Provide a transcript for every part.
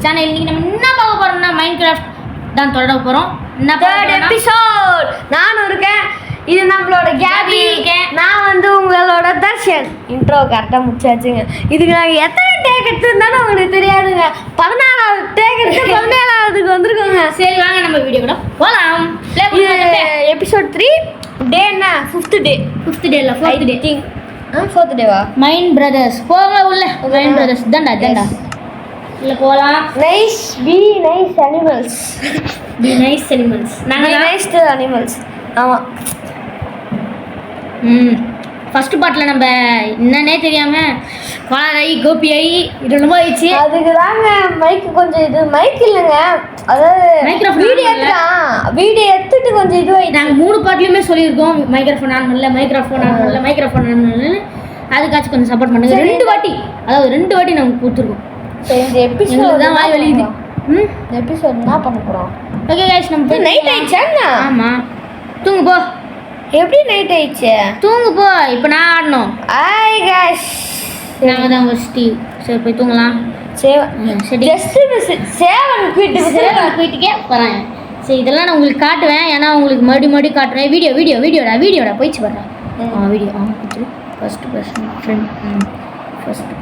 Channel. இன்னைக்கு நம்ம என்ன பார்க்க போறோம்னா மைன்கிராஃப்ட் தான் தொடர போறோம். தேர்ட் எபிசோட் நானும் இருக்கேன். இது நம்மளோட கேபி இருக்கேன். நான் வந்து உங்களோட தர்ஷன். இன்ட்ரோ கரெக்டாக முடிச்சாச்சுங்க. இதுக்கு நாங்கள் எத்தனை டேக் எடுத்துருந்தாலும் உங்களுக்கு தெரியாதுங்க. 14வது டேக் எடுத்து 17வதுக்கு வந்துருக்கோங்க. சரி வாங்க நம்ம வீடியோ கூட போகலாம். எபிசோட் 3 டே என்ன 5th டே. 5th டே இல்லை 4th டே. 4th டேவா? மைன் பிரதர்ஸ் போங்க உள்ள. மைன் பிரதர்ஸ் தண்டா இல்லை போகலாம். Nice be nice animals. Be nice animals. நாங்கள் நைஸ் அனிமல்ஸ். ஆமாம். ஃபர்ஸ்ட் பார்ட்டில் நம்ம என்னன்னே தெரியாமல் வளராயி கோபி ஆகி இது ரொம்ப ஆயிடுச்சு. அதுக்கு தாங்க மைக்கு கொஞ்சம் இது மைக் இல்லைங்க, அதாவது வீடியோ எடுத்துட்டு கொஞ்சம் இதுவாகிட்டு. நாங்கள் 3 பார்ட்லையுமே சொல்லியிருக்கோம் மைக்ரோஃபோன் ஆன் பண்ணல, மைக்ரோஃபோன் ஆன் பண்ணல, மைக்ரோஃபோன் ஆன் பண்ணல. அதுக்காச்சும் கொஞ்சம் சப்போர்ட் பண்ணுங்க. 2 வாட்டி, அதாவது 2 வாட்டி நாங்கள் கொடுத்துருக்கோம். இந்த எபிசோட் தான் வாய் வலிக்குது. இந்த எபிசோட் என்ன பண்ண போகிறோம்? ஓகே கைஸ், நம்ம நைட் ஆயிடுச்சாண்ணா? ஆமாம், தூங்கு போ. எப்படி நைட் ஆயிடுச்சு? தூங்கு போ. இப்போ நான் ஆடணும். ஆய் காஷ், நாங்கள் தான் ஃபஸ்ட்டு. சரி போய் தூங்கலாம். வீட்டுக்கே போகிறேன். சரி இதெல்லாம் நான் உங்களுக்கு காட்டுவேன், ஏன்னா உங்களுக்கு மறுபடியும் காட்டுவேன். வீடியோடா போயிடுச்சு பாருங்க. Video first person friend. First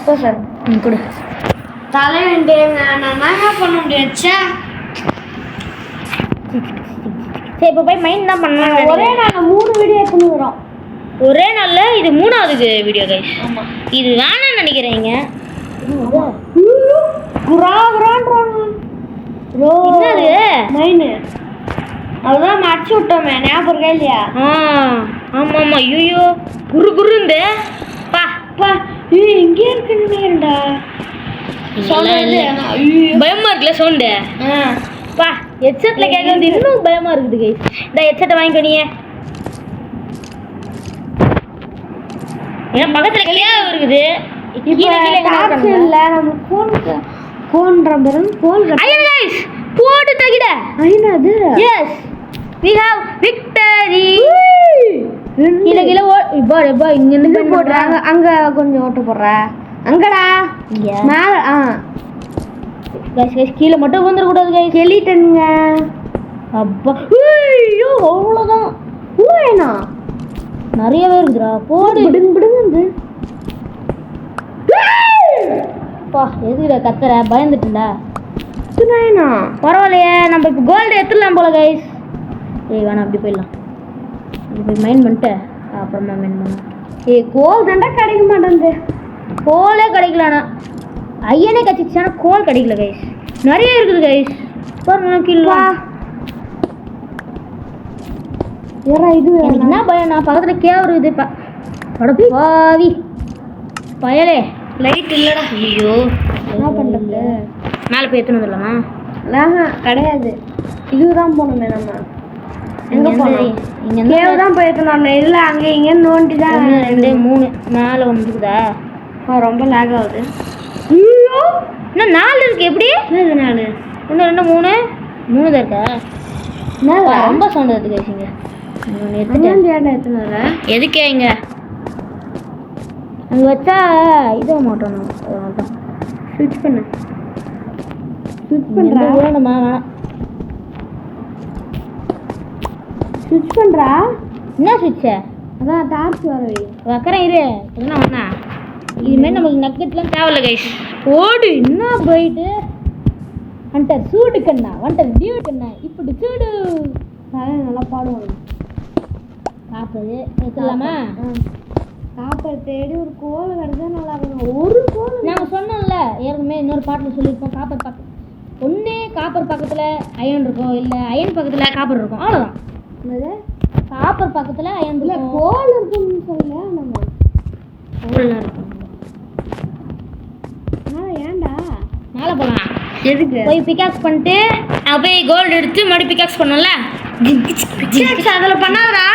person கொடு. தலை வேண்டியங்க. நான் என்ன பண்ண முடியாச்சா? சரி இப்போ போய் மைண்ட் தான் பண்ணலாம். ஒரே நாங்கள் 3 வீடியோ எடுத்துன்னு ஒரே நாளில் இது 3வது வீடியோ கைஸ். ஆமாம், இது வேணாம்னு நினைக்கிறேங்க. மைனு அதுதான் அடிச்சு விட்டோமே, ஞாபகம் இருக்கா இல்லையா? ஆமாம். ஐயோ குருந்த பா பா எங்கே இருக்குன்னுடா. பயமா இருக்குல்ல சவுண்டு. பா ஹெட்செட்ல கேட்கறது இன்னும் பயமா இருக்குது கைஸ். இந்த ஹெட்செட்டை வாங்கிக்கோனியே. ஏன்னா பக்கத்துல கிளியா இருக்குது. போட்டு தகிட ஐனாது. Yes we have victory. கீழே பா இங்க இருந்து போடுறாங்க. அங்க கொஞ்சம் ஓட்டு போடுற அங்கடா மேல. கைஸ் கீழே மட்டும் வந்துட கூடாது கைஸ். சொல்லிட்டேனுங்க. அப்பா ஐயோ அவ்வளோதான். ஊனா நிறையவே இருக்குதுடா. போடு பிடுங்க. பா எதுக்குடா கத்துற? பயந்துட்டுடா. பரவாயில்லையே, நம்ம இப்போ கோல்டு எடுத்துடலாம் போல கைஸ். ஏய் வேணாம், அப்படி போயிடலாம். இப்படி போய் மைண்ட் பண்ணிட்டு அப்புறமா மைண்ட் பண்ணலாம். கோல் தாண்டா கிடைக்க மாட்டேங்குது. கோலே கிடைக்கலண்ணா. ஐயனே கச்சிச்சானா கோல் கிடைக்கல கைஸ். நிறைய இருக்குது கைஸ். பாருங்க கீழே. இது எனக்கு என்ன பயம், நான் பக்கத்தில் கேவ் இருக்குது. பாவி பயலே லைட் இல்லைடா. ஐயோ என்ன பண்ணுறது? மேலே போய் எடுத்துன்னு வந்துடலாமா? கிடையாது, இதுதான் போகணுமே. நம்ம எங்கே போனோம்? இங்கே கேவ் தான் போய் எடுத்துனோம். இல்லை அங்கே இங்கே நோண்டி தான். 2 3 மேலே வந்துருக்குதா? ரொம்ப லேக் ஆகுது. ஐயோ இன்னும் 4 இருக்கு. எப்படி? என்னது 4? 1 2 3 3 தான் இருக்கா? ரொம்ப சவுண்ட் வருது கைஸிங்க. எதுக்கே இங்க அங்கே வச்சா இதாக மாட்டோம். நான் ஸ்விட்ச் பண்ண வேணுமா? வேணாம். ஸ்விட்ச் பண்ணுறா. என்ன ஸ்விட்சு? அதான் டார்ச் வர வைக்கிறேன் இரு. என்ன ஒன்றா இதுமாரி நமக்கு நக்கெட்லாம் தேவையில்ல கைஸ். ஓடு என்ன போயிட்டு வந்துட்டார் சூடு கண்ணா, வந்துட்டார் டியூ கண்ணா. இப்படி சூடு நல்லா பாடுவாங்க. காப்பது எடுத்துடலாமா? காப்பை தேடி ஒரு கோல் கிடச்சா நல்லா இருக்கும். ஒரு கோல் நாங்கள் சொன்னோம்ல ஏற்கனவே இன்னொரு பாட்டில் சொல்லியிருக்கோம். காப்பர் பக்கம் ஒன்று காப்பர் பக்கத்தில் அயன் இருக்கும், இல்லை அயன் பக்கத்தில் காப்பர் இருக்கும். அவ்வளோதான். காப்பர் பக்கத்தில் அயன் இல்லை கோல் இருக்குன்னு சொல்லல. நம்ம கோல்லாம் இருக்கும். ஏன்டா மேலே போகலாம். எதுக்கு? போய் பிக்காக்ஸ் பண்ணிட்டு போய் கோல்டு எடுத்து மறுபடியும் பிக்காக்ஸ் பண்ணோம்ல. அதில் பண்ணாதடா.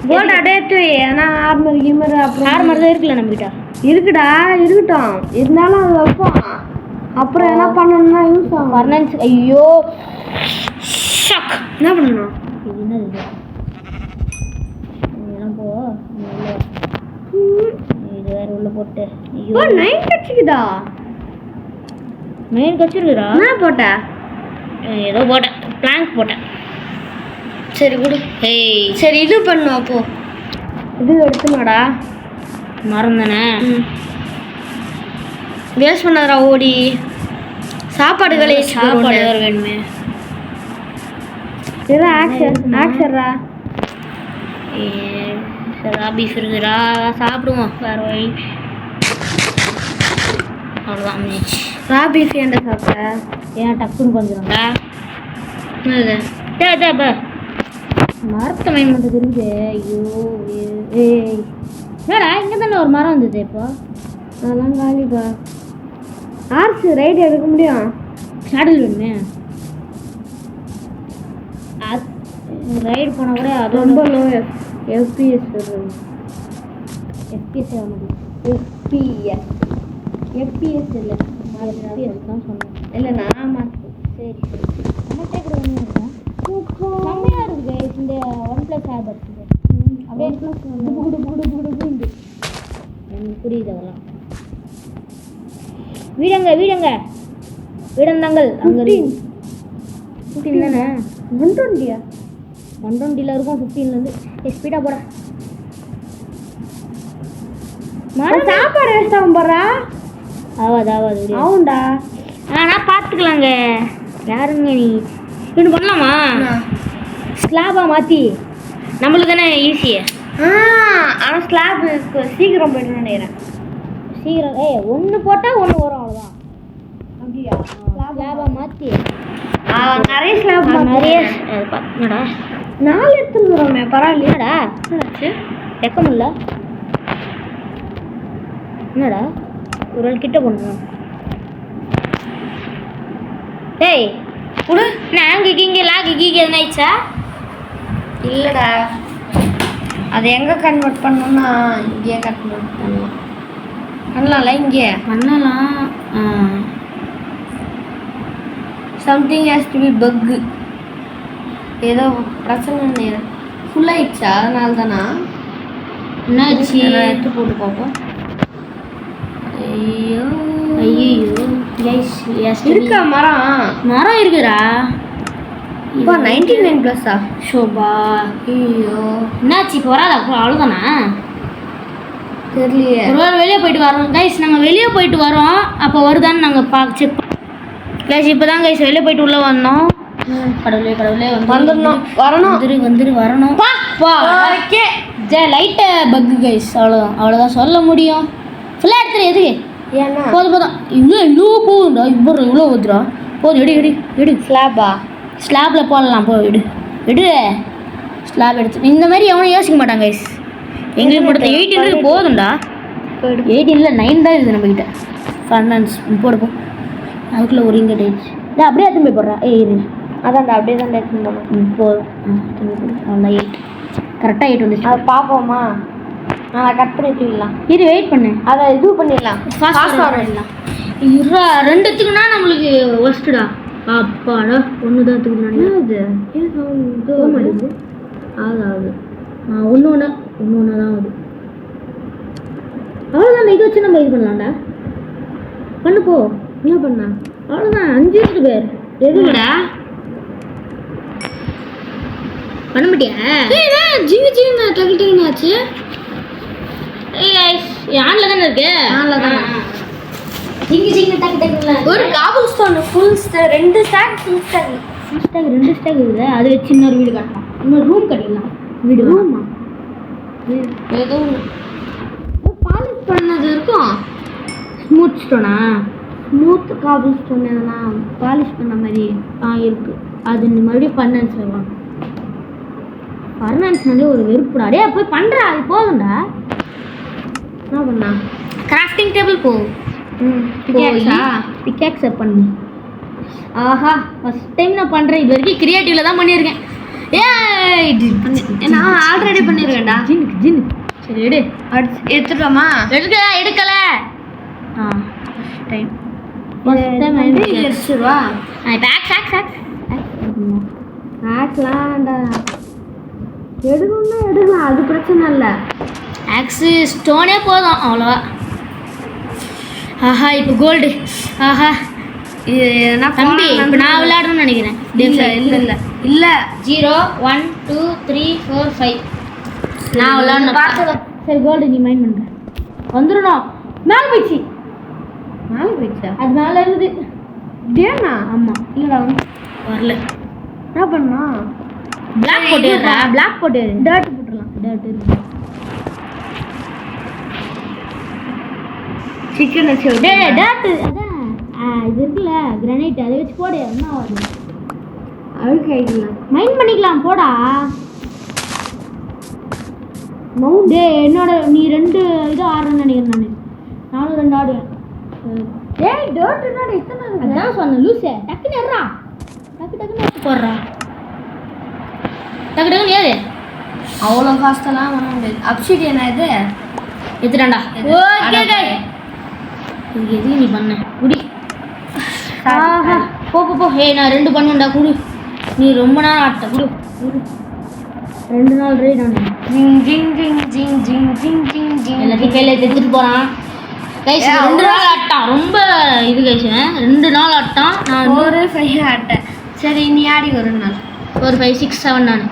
கோல்டு அடையட்டு. ஏன்னா ஆர்மர் கிமர் அப்புறம் ஆர்மர் தான் இருக்குல்ல நம்மகிட்ட. இருக்குடா, இருக்கட்டும். இருந்தாலும் அது வைப்போம். அப்புறம் என்ன பண்ணணும்னா யூஸ் ஆகும். ஃபர்னன்ஸ். ஐயோ ஷாக். என்ன பண்ணணும்? இது என்னது? இதெல்லாம் போ. இது வேற உள்ள போட்டு ஓ 9 கட்சிக்குதா மெயின் கச்சிருக்குடா நான் போட்டேன் ஏதோ போட்டேன் பிளாங்க் போட்டேன் சரி குடு ஹேய் சரி இது பண்ணு அப்போ இது எடுத்துமாடா மறந்தானே வேஸ்ட் பண்ணாதடா ஓடி சாப்பாடுகளே சாப்பாடு வேற வேணுமே இது ஆக்சர்ரா சரா பீஃப் இருக்குடா சாப்பிடுவோம் வேற வழி அவ்வளோதான் முடிஞ்சிச்சு ரா பீஃப் ஏன்டா சாப்பிட்ட ஏன் டக்குன்னு கொஞ்சம்டா என்னது தேப்பா மரத்தை மைண்ட் மட்டும் இருக்குது ஐயோ ஏய் என்னடா இங்கே தானே ஒரு மரம் வந்தது இப்போ அதெல்லாம் காலிப்பா ஆர்ஸ் ரைடு எடுக்க முடியும் ஷாடில் வேணுமே ரைடு போனால் கூட அது ரொம்ப லோ எஃபிஎஸ் எஃபிஎஸ் ஆகுது எஃபிஎஸ் எஃபிஎஸ் இல்லை எஃபிஎஸ் தான் சொன்னேன் இல்லை நான் மாற்று சரி நம்மகிட்டே கூட ஒன்று இருக்கும் செம்மையாக இருக்குது இந்த OnePlus ஆப் இருக்குது அப்படியே குடு எனக்கு புரியுது அதெல்லாம் வீடங்க வீடந்தாங்கள் அங்கே 15 தானே 120 120 இருக்கும் 15லேருந்து ஸ்பீடாக போட சாப்பாடு வேஸ்ட் ஆகும் போடுறா ஆகாது ஆகும்டா ஆனால் பார்த்துக்கலாங்க யாருங்க நீ இப்படி பண்ணலாமா ஸ்லாபாக மாற்றி நம்மளுக்கு தானே ஈஸியே ஆனால் ஸ்லாப் சீக்கிரம் போய்ட்டு நினைக்கிறேன் சீக்கிரம் ஒன்று போட்டால் ஒன்று வரும் அவ்வளோதான் அப்படியா ஸ்லாபாக மாற்றி நிறைய ஸ்லாப் நிறைய அது பார்த்தீங்கடா 4 எடுத்துருக்குறோமே பரவாயில்லையாடா வைக்க முடியல என்னடா ஒரு ஆள் கிட்ட போடணும் டேய் கொடு நான் கிங்க லாக் கிங்க எதுனா ஆயிடுச்சா இல்லைடா அது எங்கே கன்வெர்ட் பண்ணணும்னா இங்கேயே கன்வெர்ட் பண்ணலாம் பண்ணலாம்ல இங்கே பண்ணலாம் something has to be bug ஏதோ பிரச்சனை ஃபுல் ஆயிடுச்சா அதனால தானா என்னாச்சு எடுத்து போட்டு பார்ப்போம் ஐயோ இருக்கா மரம் இருக்குடா இப்போ 99 ப்ளஸ்ஸா ஷோபா ஐயோ என்னாச்சு இப்போ வராதா அப்புறம் அவ்வளோதானா தெரியலையே ஒரு வாரம் வெளியே போயிட்டு வரோம் கைஸ் நாங்கள் வெளியே போயிட்டு வரோம் அப்போ வருதான்னு நாங்கள் செக் கைஸ் இப்போ தான் கைஸ் வெளியே போயிட்டு உள்ளே வந்தோம் கடவுளே வந்துடணும் வரணும் வரணும் ஓகே லைட்டை பக்கு கைஸ் அவ்வளோதான் சொல்ல முடியும் ஃபுல்லாக எடுத்துரு எதுக்கு ஏன்னா போதும் இவ்வளோ போகுதுடா இவ்வளோ ஊத்துடா போதும் எடு ஸ்லாப்பில் போடலாம் எடு ஸ்லாப் எடுத்து இந்த மாதிரி எவனும் யோசிக்க மாட்டாங்க கைஸ் எங்களுக்கு மட்டும் 18 போதும்டா 18 9 தான் இருக்குது நம்மக்கிட்ட ஃபைனான்ஸ் போடுப்போம் அதுக்குள்ளே ஒரு இங்கே ஆயிடுச்சு அப்படியே எடுத்துன்னு போய் போடுறா இரு அதான்டா அப்படியே தான் எடுத்துன்னு போகணும் போதும் அவ்வளோதான் 8 கரெக்டாக 8 வந்துச்சு அதை பார்ப்போமா நான் கட் பண்ணி வச்சுக்கலாம் இரு வெயிட் பண்ணு அதை இது பண்ணிடலாம் ஃபாஸ்ட் பண்ணிடலாம் இருடா 2 எடுத்துக்குன்னா நம்மளுக்கு ஒஸ்ட்டுடா அப்பாடா 1 தான் எடுத்துக்கணும் இது ஆகாது ஒன்று தான் ஆகுது அவ்வளோதான் இது வச்சு நம்ம இது பண்ணலாம்டா பண்ணு போ என்ன பண்ணா அவ்வளோதான் 5 பேர் எதுடா பண்ண மாட்டியா ஜிங்கு டக்கு ஆச்சு ஆன்ல தானே இருக்கு ஆன்ல தான் ஜிங்கு டக்கு ஒரு cobblestone full 2 stack full stack 2 stack இருக்குது அதை வச்சு இன்னொரு வீடு கட்டலாம் இன்னொரு ரூம் கட்டிடலாம் வீடு ரூமா ஏதோ பாலிஷ் பண்ணது இருக்கும் ஸ்மூத் ஸ்டோனா ஸ்மூத் காபல் ஸ்டோன் எதனா பாலிஷ் பண்ண மாதிரி இருக்கு அது மறுபடியும் ஃபைனான்ஸ் வருவாங்க ஃபைனான்ஸ்னாலே ஒரு வெறுப்புடா டே போய் பண்ணுறா அது போதும்டா என்ன பண்ணா கிராஃப்டிங் டேபிள் போ பிக்காக்ஸை பண்ணு ஆஹா ஃபஸ்ட் டைம் நான் பண்ணுறேன் இது வரைக்கும் க்ரியேட்டிவில் தான் பண்ணியிருக்கேன் நான் ஆல்ரெடி பண்ணியிருக்கேன்டா ஜின்னு சரி எடு எடுத்துட்டோமா எடுக்கல டைம் எடுத்துருவா ஆக்ஸ்லாம் எடுக்கணும்னா எடுக்கலாம் அது பிரச்சனை இல்லை ஆக்ஸு ஸ்டோனே போதும் அவ்வளோவா. ஆஹா இப்போ கோல்டு. ஆஹா இது என்ன தம்பி இப்போ நான் விளையாடணும்னு நினைக்கிறேன். இல்லை 0 1 2 3 4 5 நான் விளையாடணும். பார்த்துக்கலாம். சரி கோல்டு நீ மைண்ட் பண்ணுற வந்துடணும். மேலே போயிடுச்சு. அது மேலே இருக்குது. டேனா ஆமாம் இல்லைடா வரல. என்ன பண்ணா பிளாக் போட்டுடுறா. பிளாக் போட்டுடு. டர்ட் போட்டுடலாம். டர்ட் இருக்கு. சிக்கன் வச்சு டர்ட் அதான் இது இருக்குல்ல கிரானைட் அதை வச்சு போடு. என்ன ஆகுது? அழுக்கு ஆகிக்கலாம். மைண்ட் பண்ணிக்கலாம் போடா. டே என்னோட நீ 2 இது ஆடுறேன்னு நினைக்கிறேன். நானும் 2 ஆடுவேன். டேய் டர்ட் என்னடா இத்தனை இருக்கு? அதான் சொன்னேன் லூசே. டக்குன்னு ஏறா. டக்குன்னு எடுத்து போடுறா. டக்குன்னு ஏறு. அவ்வளோ ஃபாஸ்டெல்லாம் வர முடியாது. அப்சிடியன் இது எடுத்துட்டான்டா. Okay guys. இதுக்கு எதுக்கு நீ பண்ண குடி. ஆஹா போ போ போ. ஏய் நான் 2 பண்ணுவேன்டா குடு. நீ ரொம்ப நேரம் ஆட்ட குடு. 2 நாள் ரே நான் ஜிங் ஜிங் ஜிங் ஜிங் ஜிங் ஜிங் ஜிங் ஜிங் எல்லாத்தையும் கையில் எடுத்துட்டு போகிறான். கைஸ் 2 நாள் ஆட்டான். ரொம்ப இது கைஸ் 2 நாள் ஆட்டான். நான் 4 5 ஆட்டேன். சரி நீ ஆடி ஒரு நாள் 4 5 6 7 நான்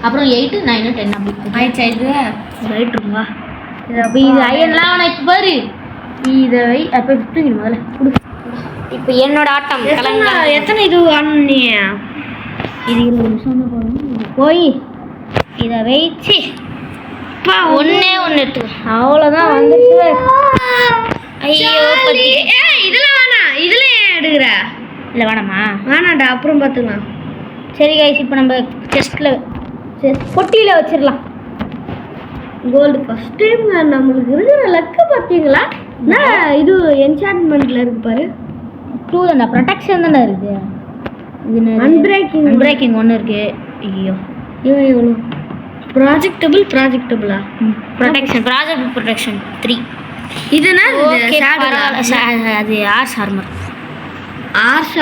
அப்புறம் 8 9 10 அப்படி ஆயிடுச்சா இது ரைட் இருக்குவா. அப்போ இது அயன்லாம் அவனை இப்போ பாரு. இதை வை அப்போ விட்டுங்க முதல்ல கொடு. இப்போ என்னோட ஆட்டம் எத்தனை இது ஆடணும்? இது 20 நிமிஷம் தான் போகணும். போய் இதை வச்சு ஒன்றே எடுத்துக்கோ. அவ்வளோதான் வந்துட்டு. ஐயோ இதெல்லாம் வேணாம். இதுல ஏன் எடுக்கிற? இல்லை வேணாமா? வேணாண்டா அப்புறம் பார்த்துக்கலாம். சரி கைஸ் இப்போ நம்ம பொட்டியில் வச்சிடலாம். கோல்டு ஃபர்ஸ்ட் டைம் நம்மளுக்கு இருக்கிற லக்கு பார்த்தீங்களா? இது என்சான்ட்மெண்ட்ல இருக்கு பாரு. 2 தான்டா. ப்ரொடெக்ஷன் தானே இருக்குது. இது அன்பிரேக்கிங் 1 இருக்கு. ஐயோ இவன் எவ்வளோ ப்ராஜெக்டபிளா ப்ராஜெக்ட் 3 இதுனா ஓகே பரவாயில்ல. அது ஆர்ஸ்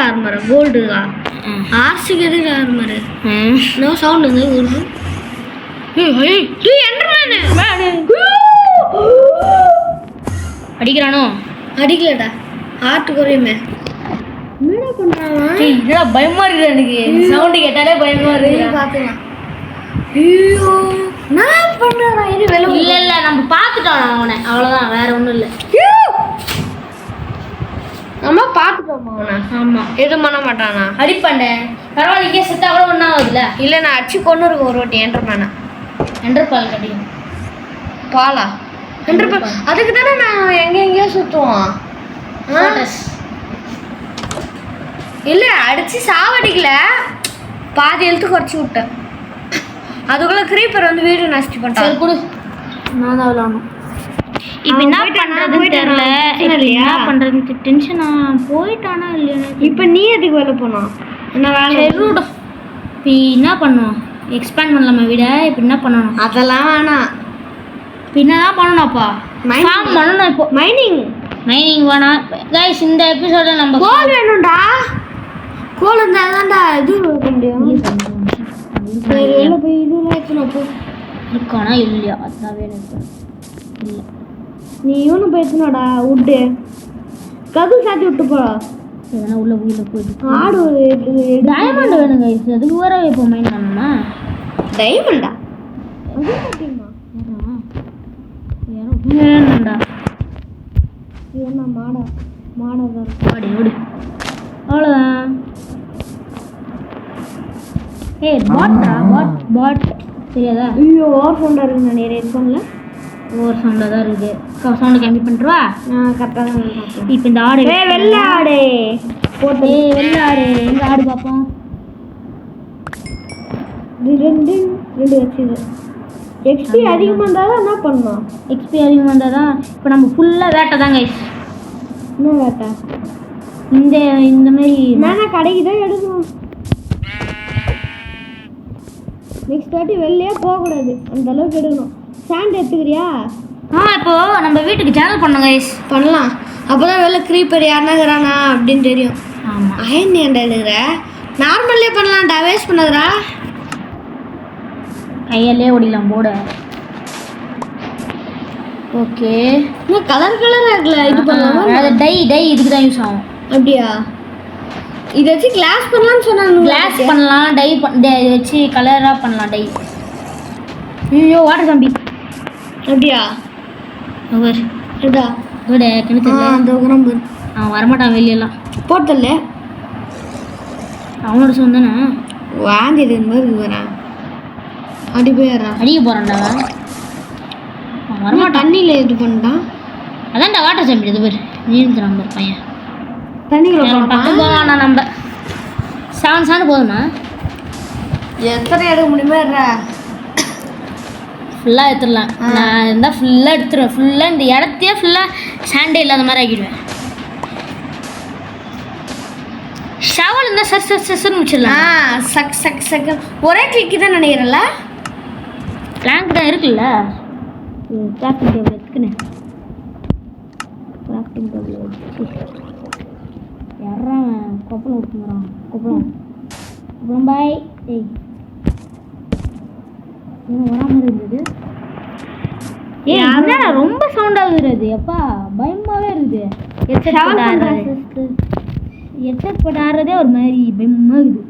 ஆர்மர் கோல்டுவா? ஆர்ஸுக்கு எதுக்கு ஆர்மர்? நோ சவுண்ட் வந்து ஒரு அடிக்கிறானோ? அடிக்கலடா. ஆர்ட் குறையுமே. என்னடா பண்றானா? இதெல்லாம் பயமா இருக்கு எனக்கு. சவுண்ட் கேட்டாலே பயமா இருக்கு. பாத்துக்கலாம். ஐயோ நான் பண்றேன். இது வெளவு இல்ல இல்ல நம்ம பாத்துட்டோம் அவனை. அவ்வளவுதான் வேற ஒண்ணும் இல்ல. நம்ம பாத்துட்டோம் அவனை. ஆமா எதுவும் பண்ண மாட்டானா? அடிப்பாண்ட பரவாயில்ல. இங்கே செத்தா கூட ஒன்றா ஆகுதுல்ல. இல்லை நான் அடிச்சு கொண்டு இருக்கேன் ஒரு வாட்டி. என்ட்ரமேனா என்ட்ரபால் கட்டியும் பாலா என்ட்ரபால். அதுக்கு தானே நான் எங்கெங்கேயோ சுற்றுவோம். இல்லை அடிச்சு சாவடிக்கல, பாதி எழுத்து குறைச்சி விட்டேன். அதுக்குள்ள கிரீப்பர் வந்து வீடு நஷ்டி பண்ணிட்டான். கொடு நான் தான் விளாடணும். இப்போ என்ன பண்ணுறதுன்னு தெரியல. இல்லையா என்ன பண்ணுறதுன்னு டென்ஷனா போயிட்டானா இல்லையா? இப்போ நீ எதுக்கு வேலை போனோம்? என்ன வேலை? இப்போ என்ன பண்ணுவோம்? எக்ஸ்பேண்ட் பண்ணலாமா வீட? இப்போ என்ன பண்ணணும்? அதெல்லாம் வேணாம். இப்போ என்னதான் பண்ணணும்ப்பா? ஃபார்ம் பண்ணணும். இப்போ மைனிங் வேணாம் கைஸ். இந்த எபிசோட நம்ம கோல் வேணும்டா. கோல் இருந்தால் தான்டா இது வைக்க முடியும். போய் இதுலாம் எடுத்துனப்போ இருக்கானா இல்லையா? அதான் வேணும். இல்லை நீ இவனு போயிடுச்சுனாடா உட்டு கது சாத்தி விட்டு போ. எதனா உள்ள போயிட்டு ஆடு டைமண்ட் வேணும் கைஸ். அதுக்கு வேற இப்போ மைண்ட் பண்ணணுமா? டைமண்டா வேணும்டா. இவனா மாடா பாடி ஓடு. அவ்வளோதான். ஏய் பாட் தெரியாதா? ஐயோ ஓவர் சவுண்டாக இருக்குது. நான் நிறைய ஃபோனில் ஓவர் சவுண்டாக தான் இருக்குது. சவுண்டு கம்மி பண்ணிட்டுவா. கரெக்டாக தான் பார்ப்பேன். இப்போ இந்த ஆடு வெள்ளை ஆடு போட்டு வெள்ளை ஆடு எங்கே ஆடு பார்ப்போம். ரெண்டு வச்சுது. எக்ஸ்பி அதிகமாக இருந்தால் தான் என்ன பண்ணணும்? எக்ஸ்பி அதிகமாக இருந்தால் தான். இப்போ நம்ம ஃபுல்லாக வேட்டை தான் கைஸ். என்ன வேட்டை? இந்த மாதிரி நான் கடைக்கு தான் எடுக்கணும். நெக்ஸ்ட் வாட்டி வெளியே போகக்கூடாது. அந்த அளவுக்கு எடுக்கணும். சாண்ட் எடுத்துக்கிறியா? இப்போ நம்ம வீட்டுக்கு சேனல் பண்ணோம் கைஸ். பண்ணலாம். அப்போ தான் வெளில க்ரீப்பர் யாருனா இருக்கிறானா அப்படின்னு தெரியும். ஆமாம் அயன் ஏன்டா எடுக்கிற? நார்மல்லே பண்ணலாம்டா. வேஸ்ட் பண்ணாதடா. கையாலே ஓடிலாம் போட. ஓகே. இன்னும் கலர் கலராக இருக்குல்ல, இது பண்ணலாமா? அது டை இதுக்கு தான் யூஸ் ஆகும். அப்படியா? இதை வச்சு கிளாஸ் பண்ணலாம்னு சொன்னாங்க. கிளாஸ் பண்ணலாம், இதை வச்சு கலராக பண்ணலாம் டை. ஐயோ வாட்டர் தம்பி. அப்படியா? அவர் இதா இதோட கிணத்து அந்த உரம்பு அவன் வரமாட்டான் வெளியெல்லாம். போட்டல அவனோட சொந்த தானே. வாந்தி இது மாதிரி வரேன். அடி போயிடுறான். அடிக்க போகிறான்டா அவன் வரமாட்டான். தண்ணியில் இது பண்ணிட்டான். அதான்டா வாட்டர் தம்பி. இது பேர் நீந்த நம்பர் பையன். தண்ணிக்குள்ள பக்கம் போவானா நம்ம 7 சாண்டு போதுமா? எத்தனை எடுக்க முடியுமா? ஃபுல்லாக எடுத்துடலாம். நான் இருந்தால் ஃபுல்லாக எடுத்துருவேன். ஃபுல்லாக இந்த இடத்தையே ஃபுல்லாக சாண்டே இல்லாத மாதிரி ஆக்கிடுவேன். ஷவல் இருந்தால் சர்ன்னு முடிச்சிடலாம். சக் சக் சக் ஒரே கிளிக்கு தான் நினைக்கிறேன்ல. பிளாங்க் தான் இருக்குல்ல. கிராஃப்டிங் டேபிள் எடுத்துக்கினேன். கிராஃப்டிங் டேபிள் வச்சு யாரான் கொப்பளம் ஊற்றுங்கிறான். கொப்பளம் பாய். ஏய் இன்னும் வராமல் இருந்தது. ஏய் என்னடா ரொம்ப சவுண்ட் ஆகுது. அது எப்பா பயமாகவே இருக்குது. ஹெட்செட் போட்டு ஆடுறதே ஒரு மாதிரி பயமாக இருக்குது.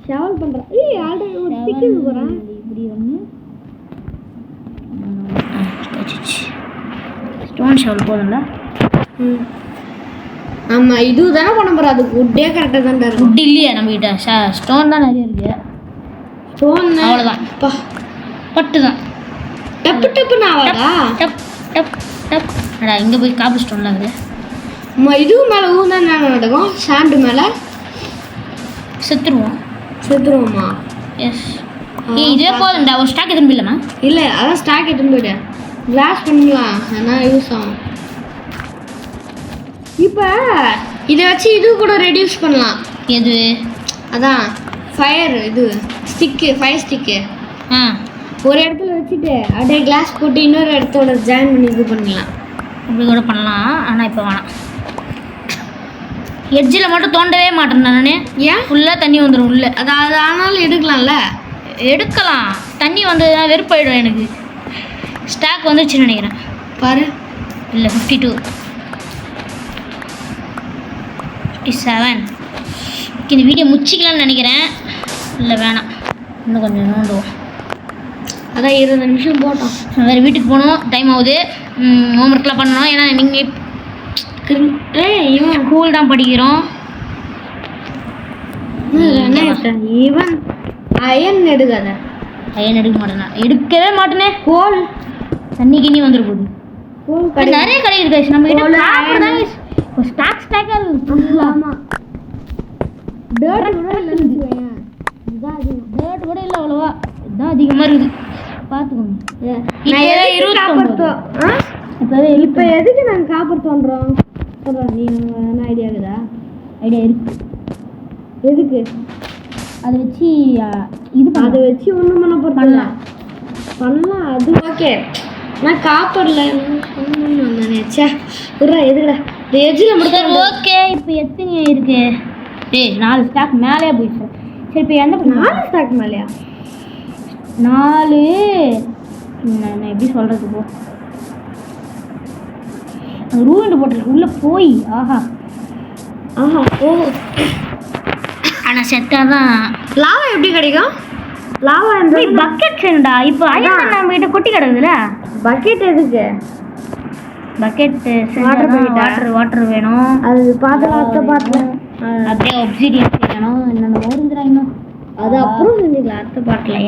ஷவல் பண்ணுறேன். ஏய் ஆல்ரெடி ஒரு ஸ்டிக்கு போகிறேன். இப்படி ஒன்று ஸ்டோன் ஷவல் போதும்ல. ஆமாம் இது தானே பண்ண போகிறோம். அதுக்கு உட்டே கரெக்டாக தான் இருக்கும். உட் இல்லையா நம்மக்கிட்ட? ஸ்டோன் தான் நிறைய இருக்கு. ஸ்டோன் அவ்வளோதான். பட்டு தான். டப்பு டப்புன்னு ஆவாதா? Dub dub dub. அடா இங்கே போய் காப்பி ஸ்டோன்லாம் இருக்குது. இதுவும் மேலே ஊந்தா என்ன நடக்கும்? சாண்டு மேலே செத்துருவோமா? எஸ். ஏய் இதுவே போதும்டா. ஒரு ஸ்டாக் எதுவும் இல்லைம்மா? இல்லை அதான் ஸ்டாக் எடுத்துன்னு போய்டு. கிளாஸ் பண்ணலாம். ஆனால் யூஸ் ஆகும். இப்போ இதை வச்சு இது கூட ரெடியூஸ் பண்ணலாம். எது? அதான் ஃபயர் இது ஸ்டிக்கு, ஃபயர் ஸ்டிக்கு. ஒரு இடத்துல வச்சுட்டு அப்படியே கிளாஸ் போட்டு இன்னொரு இடத்தோட ஜாயின் பண்ணி இது பண்ணலாம். அப்படி கூட பண்ணலாம். ஆனால் இப்போ வேணாம். எட்ஜில் மட்டும் தோண்டவே மாட்டேன் நான். ஏன்? ஃபுல்லாக தண்ணி வந்துடும் உள்ள. அது ஆனாலும் எடுக்கலாம்ல. எடுக்கலாம். தண்ணி வந்து வெறுப்பாயிடும் எனக்கு. ஸ்டாக் வந்துருச்சுன்னு நினைக்கிறேன். பாரு. இல்லை 52 57. இந்த வீடியோ முடிச்சிக்கலாம்னு நினைக்கிறேன். இல்லை வேணாம், இன்னும் கொஞ்சம் நோண்டுவோம். அதான் 20 நிமிஷம் போட்டோம். நான் வேறு வீட்டுக்கு போகணும். டைம் ஆகுது. ஹோம்ஒர்க்லாம் பண்ணணும். ஏன்னா நீங்கள் இவன் ஸ்கூல் தான் படிக்கிறோம். ஈவன் அயன் எடுக்காத. அயன் எடுக்க மாட்டேனா? எடுக்கவே மாட்டேனே. கோல் தண்ணி கிண்ணி வந்துட போகுது. கோல் நிறைய கடை இருக்கு நம்ம கிட்ட. இப்போ ஸ்டாக்காக இருக்குது. ஆமாம். டேர்ட் கூட இல்லை அவ்வளோவா. இதுதான் அதிகமாக இருக்குது. பார்த்துக்கோங்க. இப்போ எதுக்கு நாங்கள் காப்பர் தோன்றோம் சொல்கிறோம்? நீ என்ன ஐடியா இருக்குதா? ஐடியா இருக்கு. எதுக்கு? அதை வச்சு இது அதை வச்சு ஒன்றும் பண்ண போகிறோம். பண்ணலாம் அது ஓகே. நான் காப்பரில் நினச்சா புறா எதுக்குடா இந்த எஜ்ஜில் மட்டும். ஓகே இப்போ எத்தனை இருக்கு? டேய் 4 ஸ்டாக் மேலே போயிடுச்சு. சரி இப்போ எந்த 4 ஸ்டாக் மேலேயா? 4 நான் எப்படி சொல்கிறது? போ ரூண்டு போட்டிருக்கு உள்ளே போய். ஆஹா ஓ. ஆனால் செட்டாக தான். லாவா எப்படி கிடைக்கும்? லாவா பக்கெட் வேணும்டா. இப்போ அயன் நம்ம கிட்ட கொட்டி கிடக்குதுல்ல. பக்கெட் எதுக்கு? பக்கெட் வாட்டர் வேணும். அது பார்த்தேன். அப்படியே ஒப்சிடியன் செய்யணும். என்னென்ன வருந்துடா இன்னும். அது அப்புறம் செஞ்சுக்கலாம். அடுத்த பாட்டில்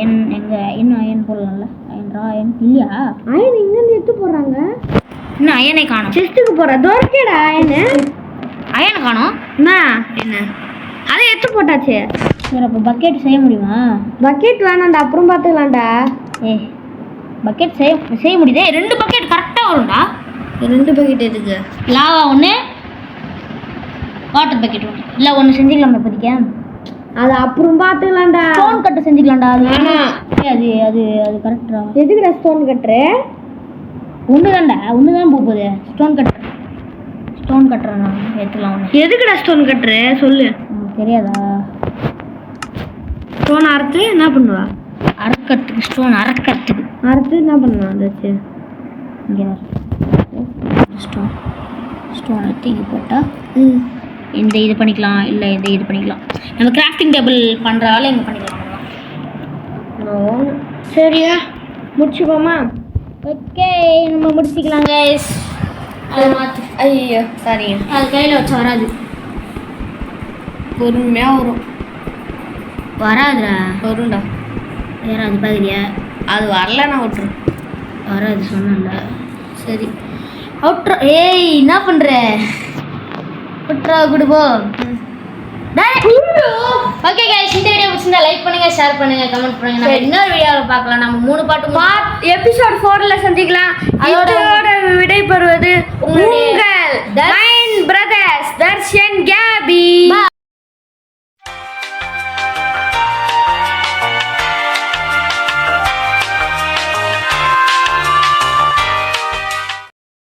இன்னும் அயன் போடலாம்ல. அயன் இல்லையா? அயன் இங்கேருந்து எடுத்து போடுறாங்க. இன்னும் அயனை காணும். செஸ்ட்டுக்கு போகிற தோற்கேடா அயனை காணும். என்ன அதை எடுத்து போட்டாச்சு. சரி அப்போ பக்கெட் செய்ய முடியுமா? பக்கெட் வேணாண்டா, அப்புறம் பார்த்துக்கலாம்டா. பக்கெட் செய்ய முடியுதே. 2 பக்கெட் கரெக்டாக வரும்டா. 2 பக்கெட் எதுக்கு? Lava 1, water bucket 1. இல்லை 1 செஞ்சுக்கலாமா இப்போதைக்கு? அது அப்புறம் பார்த்துக்கலாம்டா. ஸ்டோன் கட்டை செஞ்சுக்கலாம்டா. அது அது அது கரெக்டா? எதுக்குடா ஸ்டோன் கட்டுற? ஒன்று தான் போகுது. ஸ்டோன் கட்டுறேன் நான் எடுத்துக்கலாம். ஒன்று எதுக்குடா ஸ்டோன் கட்டுற சொல்லு. தெரியாதா? ஸ்டோன் அறுத்து என்ன பண்ணுவா? அறுக்கிறதுக்கு. ஸ்டோன் அறுத்து என்ன பண்ணுவா? அதாச்சு இங்கே ஸ்டோனை தூக்கி போட்டால் இந்த இது பண்ணிக்கலாம், இல்லை இந்த இது பண்ணிக்கலாம். நம்ம கிராஃப்டிங் டேபிள் பண்ணுற வேலை இங்கே பண்ணிக்கலாம். சரியா முடிச்சுப்போமா? ஓகே, நம்ம முடிச்சிக்கலாம் கைஸ். அதை மாற்று. ஐயோ சரிங்க, அது கையில் வச்சா வராது, பொறுமையாக வரும். வராதுடா. வரும்டா. வராது பாக்குறியா? அது வரலன்னா விட்டுரு. வராது சொன்னல. சரி அவுட்ரா. ஏய் என்ன பண்ணுற? அவுட்ரா கொடுப்போ. ஓகே கைஸ், இந்த வீடியோ பிடிச்சிருந்தா லைக் பண்ணுங்க, ஷேர் பண்ணுங்க, கமெண்ட் பண்ணுங்க. நம்ம இன்னொரு வீடியோவில் பார்க்கலாம். நம்ம 3 பாட்டு எபிசோட் 4ல சந்திக்கலாம். அதோட விடை பெறுவது உங்கள் மைண்ட் பிரதர்ஸ் தர்ஷன் கேபி.